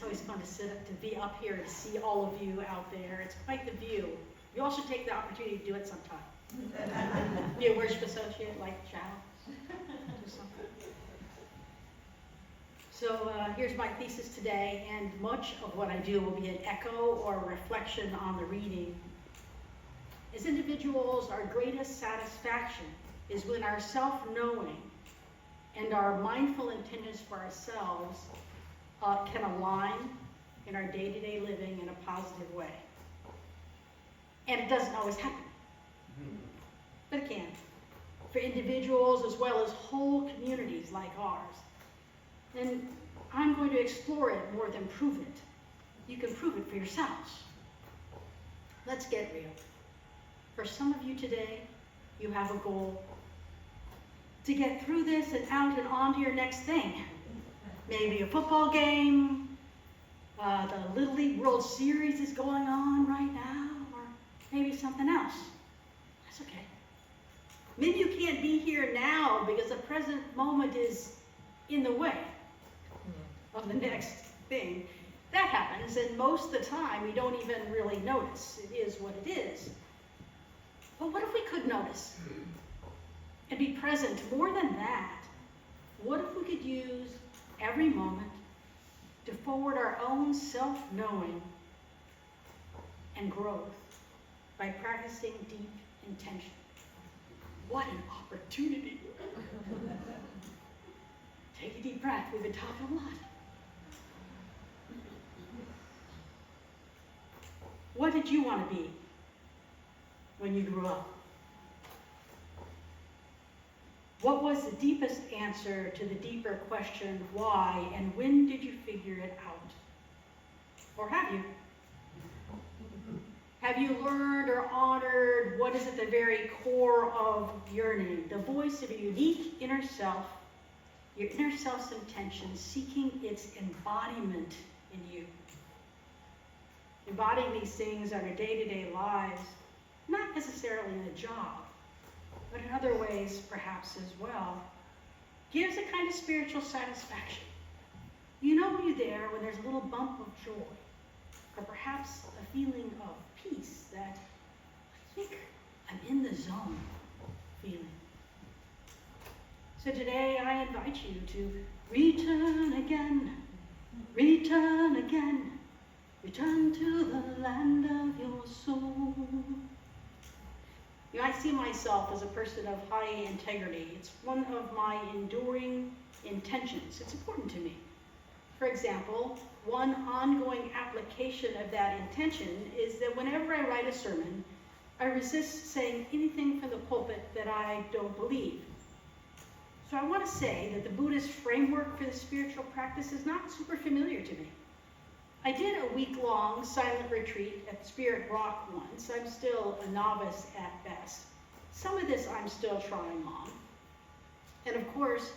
It's always fun to be up here and see all of you out there. It's quite the view. You all should take the opportunity to do it sometime. Be a worship associate like Chad. Do something. So here's my thesis today, and much of what I do will be an echo or a reflection on the reading. As individuals, our greatest satisfaction is when our self-knowing and our mindful intentions for ourselves can align in our day-to-day living in a positive way. And it doesn't always happen, but it can. For individuals as well as whole communities like ours. And I'm going to explore it more than prove it. You can prove it for yourselves. Let's get real. For some of you today, you have a goal to get through this and out and on to your next thing. Maybe a football game, the Little League World Series is going on right now, or maybe something else. That's okay. Maybe you can't be here now because the present moment is in the way of the next thing. That happens, and most of the time we don't even really notice. It is what it is. But what if we could notice and be present? More than that, what if we could use every moment to forward our own self-knowing and growth by practicing deep intention? What an opportunity. Take a deep breath. We've been talking a lot. What did you want to be when you grew up? What was the deepest answer to the deeper question, why, and when did you figure it out? Or have you? Have you learned or honored what is at the very core of yearning, the voice of your unique inner self, your inner self's intention, seeking its embodiment in you? Embodying these things in our day-to-day lives, not necessarily in a job, but in other ways perhaps as well, gives a kind of spiritual satisfaction. You know you're there when there's a little bump of joy, or perhaps a feeling of peace that I think I'm in the zone feeling. So today I invite you to return again, return again, return to the land of your soul. You know, I see myself as a person of high integrity. It's one of my enduring intentions. It's important to me. For example, one ongoing application of that intention is that whenever I write a sermon, I resist saying anything from the pulpit that I don't believe. So I want to say that the Buddhist framework for the spiritual practice is not super familiar to me. I did a week-long silent retreat at Spirit Rock once. I'm still a novice at best. Some of this I'm still trying on. And of course,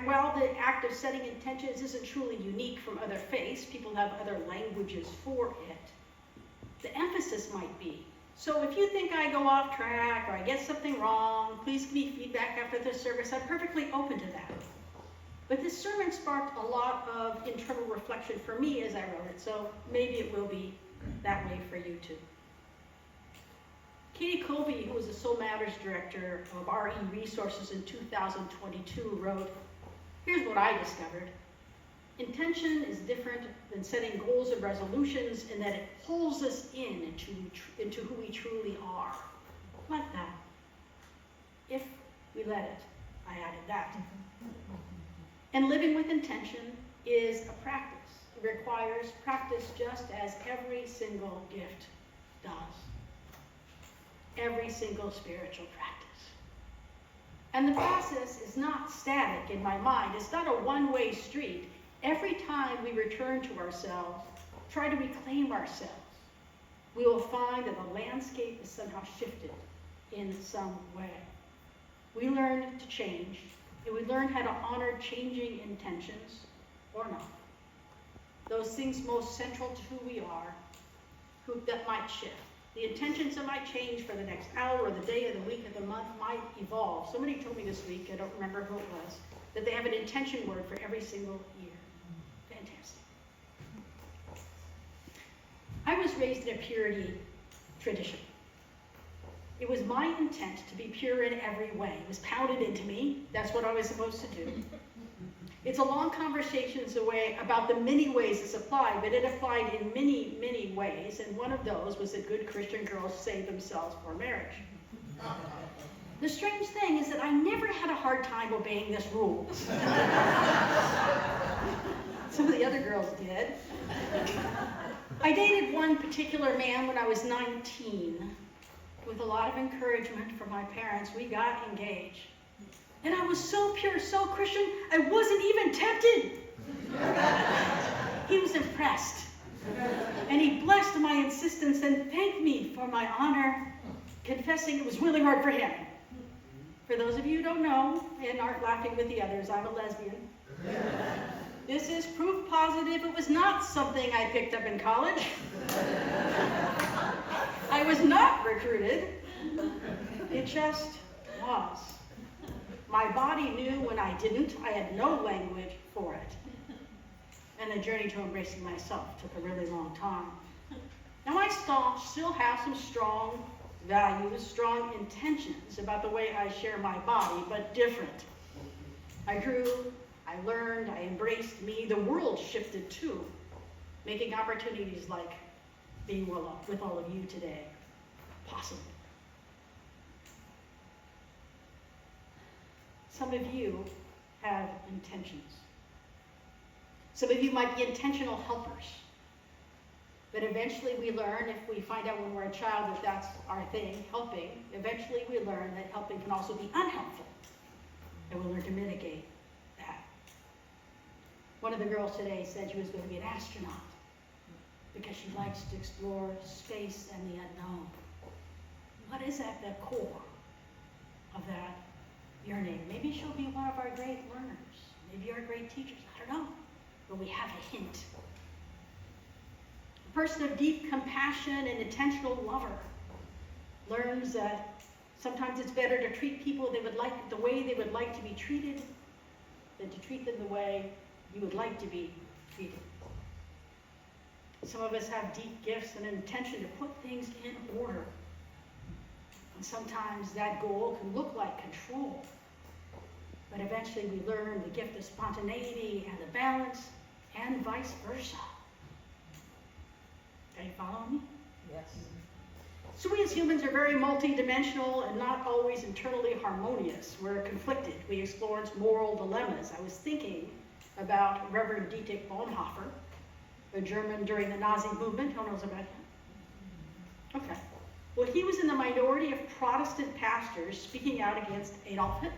while the act of setting intentions isn't truly unique from other faiths, people have other languages for it, the emphasis might be. So if you think I go off track or I get something wrong, please give me feedback after the service. I'm perfectly open to that. But this sermon sparked a lot of internal reflection for me as I wrote it, so maybe it will be that way for you too. Katie Colby, who was the Soul Matters Director of RE Resources in 2022, wrote, "Here's what I discovered. Intention is different than setting goals and resolutions in that it pulls us into who we truly are." Like that. If we let it. I added that. And living with intention is a practice. It requires practice just as every single gift does. Every single spiritual practice. And the process is not static in my mind. It's not a one-way street. Every time we return to ourselves, try to reclaim ourselves, we will find that the landscape is somehow shifted in some way. We learn to change, and we learn how to honor changing intentions, or not. Those things most central to who we are, that might shift. The intentions that might change for the next hour, or the day, or the week, or the month might evolve. Somebody told me this week, I don't remember who it was, that they have an intention word for every single year. Fantastic. was raised in a purity tradition. It was my intent to be pure in every way. It was pounded into me. That's what I was supposed to do. It's a long conversation about the many ways it's applied, but it applied in many, many ways, and one of those was that good Christian girls save themselves for marriage. The strange thing is that I never had a hard time obeying this rule. Some of the other girls did. I dated one particular man when I was 19. With a lot of encouragement from my parents, we got engaged. And I was so pure, so Christian, I wasn't even tempted. He was impressed. And he blessed my insistence and thanked me for my honor, confessing it was really hard for him. For those of you who don't know and aren't laughing with the others, I'm a lesbian. This is proof positive it was not something I picked up in college. I was not recruited. It just was. My body knew when I didn't. I had no language for it. And the journey to embracing myself took a really long time. Now I still have some strong values, strong intentions about the way I share my body, but different. I grew, I learned, I embraced me. The world shifted too, making opportunities like being with all of you today possible. Some of you have intentions. Some of you might be intentional helpers. But eventually we learn, if we find out when we're a child that that's our thing, helping, eventually we learn that helping can also be unhelpful. And we'll learn to mitigate that. One of the girls today said she was going to be an astronaut because she likes to explore space and the unknown. What is at the core of that yearning? Maybe she'll be one of our great learners. Maybe our great teachers. I don't know. But we have a hint. A person of deep compassion and intentional lover learns that sometimes it's better to treat people the way they would like to be treated than to treat them the way you would like to be treated. Some of us have deep gifts and an intention to put things in order. And sometimes that goal can look like control. But eventually we learn the gift of spontaneity and the balance, and vice versa. Are you following me? Yes. So we as humans are very multidimensional and not always internally harmonious. We're conflicted. We experience moral dilemmas. I was thinking about Reverend Dietrich Bonhoeffer, a German during the Nazi movement. Who knows about him? Okay. Well, he was in the minority of Protestant pastors speaking out against Adolf Hitler.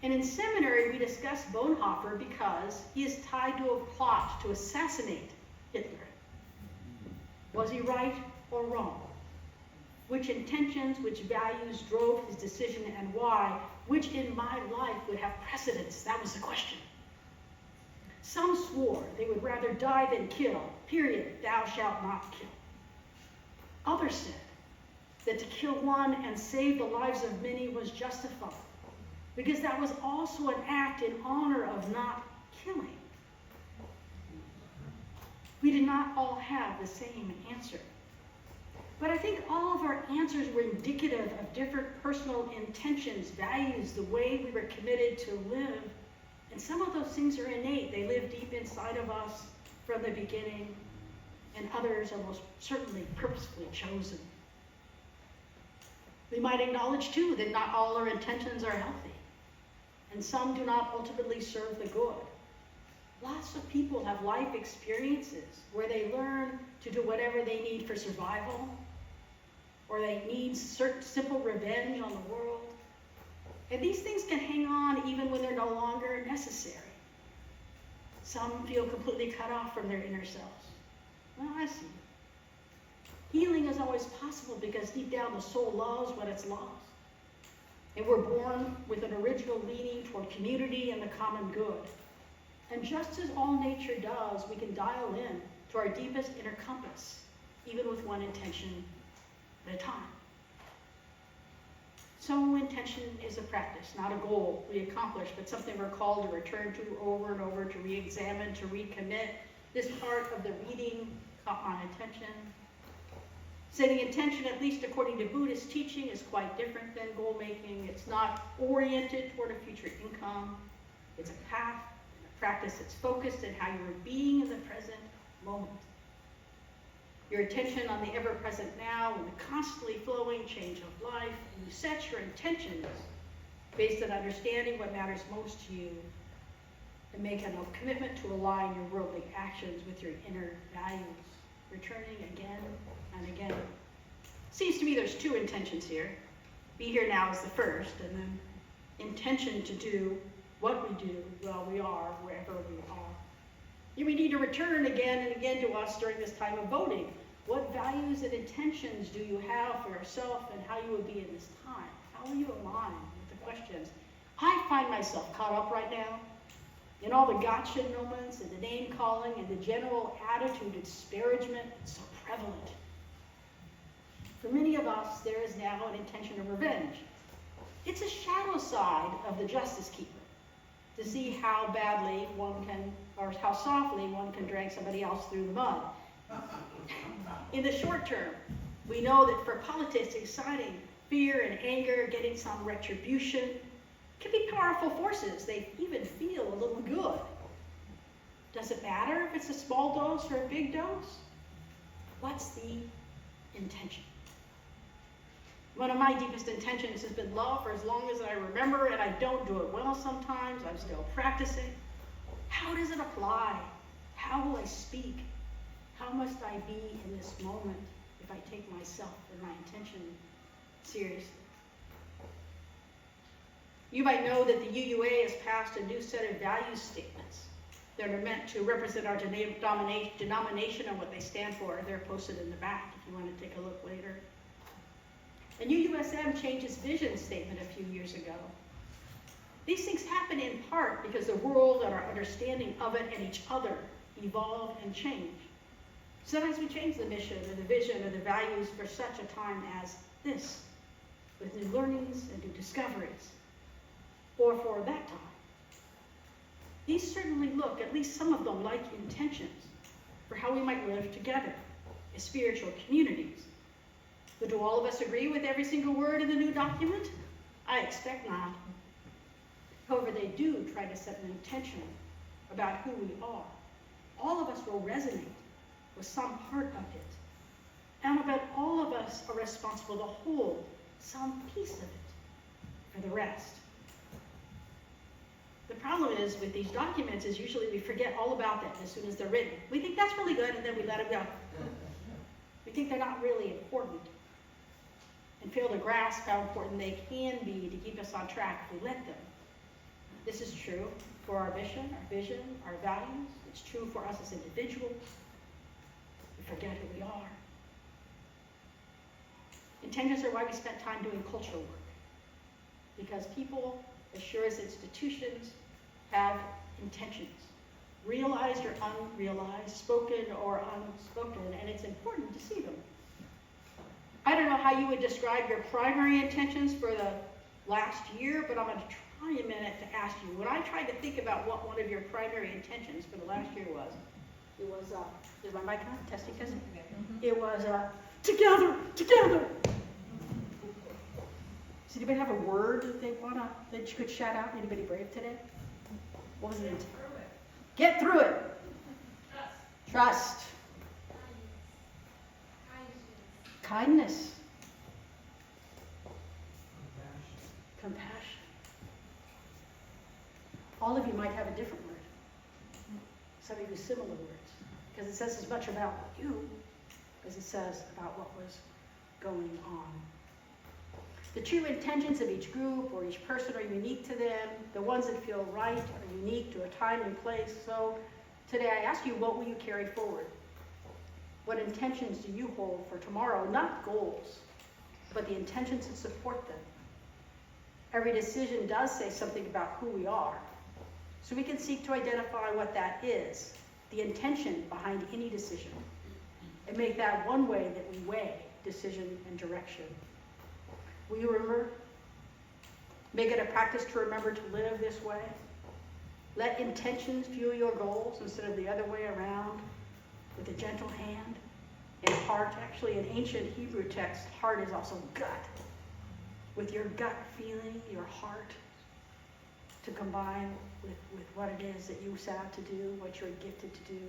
And in seminary, we discussed Bonhoeffer because he is tied to a plot to assassinate Hitler. Was he right or wrong? Which intentions, which values drove his decision and why? Which in my life would have precedence? That was the question. Some swore they would rather die than kill, period, thou shalt not kill. Others said that to kill one and save the lives of many was justified, because that was also an act in honor of not killing. We did not all have the same answer. But I think all of our answers were indicative of different personal intentions, values, the way we were committed to live. And some of those things are innate. They live deep inside of us from the beginning, and others are most certainly purposefully chosen. We might acknowledge, too, that not all our intentions are healthy, and some do not ultimately serve the good. Lots of people have life experiences where they learn to do whatever they need for survival, or they need certain simple revenge on the world. And these things can hang on even when they're no longer necessary. Some feel completely cut off from their inner selves. Well, I see. Healing is always possible because deep down the soul loves what it's lost. And we're born with an original leaning toward community and the common good. And just as all nature does, we can dial in to our deepest inner compass, even with one intention at a time. So intention is a practice, not a goal we accomplish, but something we're called to return to over and over, to re-examine, to recommit. This part of the reading caught my attention. Setting intention, at least according to Buddhist teaching, is quite different than goal making. It's not oriented toward a future income. It's a path, a practice that's focused on how you're being in the present moment. Your attention on the ever-present now and the constantly flowing change of life. And you set your intentions based on understanding what matters most to you and make a commitment to align your worldly actions with your inner values, returning again and again. Seems to me there's two intentions here. Be here now is the first, and then intention to do what we do while we are wherever we are. You may need to return again and again to us during this time of voting. What values and intentions do you have for yourself and how you will be in this time? How will you align with the questions? I find myself caught up right now in all the gotcha moments and the name calling and the general attitude of disparagement that's so prevalent. For many of us, there is now an intention of revenge. It's a shadow side of the justice keeper to see how badly one can, or how softly one can drag somebody else through the mud. In the short term, we know that for politics, exciting fear and anger, getting some retribution, can be powerful forces. They even feel a little good. Does it matter if it's a small dose or a big dose? What's the intention? One of my deepest intentions has been love for as long as I remember, and I don't do it well sometimes. I'm still practicing. How does it apply? How will I speak? How must I be in this moment if I take myself and my intention seriously? You might know that the UUA has passed a new set of value statements that are meant to represent our denomination and what they stand for. They're posted in the back if you want to take a look later. And UUSM changed its vision statement a few years ago. These things happen in part because the world and our understanding of it and each other evolve and change. Sometimes we change the mission or the vision or the values for such a time as this, with new learnings and new discoveries, or for that time. These certainly look, at least some of them, like intentions for how we might live together as spiritual communities. But do all of us agree with every single word in the new document? I expect not. However, they do try to set an intention about who we are. All of us will resonate with some part of it. And I bet all of us are responsible to hold some piece of it for the rest. The problem is with these documents is usually we forget all about them as soon as they're written. We think that's really good and then we let them go. We think they're not really important and fail to grasp how important they can be to keep us on track if we let them. This is true for our mission, our vision, our values. It's true for us as individuals. We forget who we are. Intentions are why we spent time doing cultural work. Because people, as sure as institutions, have intentions. Realized or unrealized, spoken or unspoken, and it's important to see them. I don't know how you would describe your primary intentions for the last year, but I'm going to try a minute to ask you. When I tried to think about what one of your primary intentions for the last year was, it was, is my mic on? Testing. Mm-hmm. It was, together. Does anybody have a word that you could shout out? Anybody brave today? What was it? Get through it. Trust. Kindness. Compassion. All of you might have a different word. Some of you similar words. Because it says as much about you as it says about what was going on. The true intentions of each group or each person are unique to them. The ones that feel right are unique to a time and place. So today I ask you, what will you carry forward? What intentions do you hold for tomorrow? Not goals, but the intentions that support them. Every decision does say something about who we are. So we can seek to identify what that is, the intention behind any decision, and make that one way that we weigh decision and direction. Will you remember? Make it a practice to remember to live this way. Let intentions fuel your goals instead of the other way around. with a gentle hand, and heart. Actually, in ancient Hebrew text, heart is also gut. With your gut feeling, your heart, to combine with what it is that you set out to do, what you're gifted to do,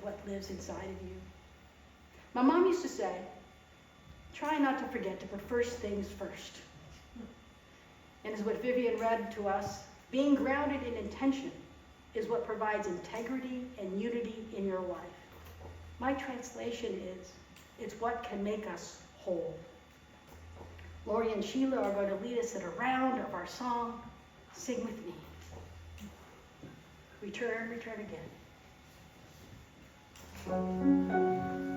what lives inside of you. My mom used to say, try not to forget to put first things first. And as what Vivian read to us, being grounded in intention is what provides integrity and unity in your life. My translation is, it's what can make us whole. Lori and Sheila are going to lead us in a round of our song, Sing With Me. Return again.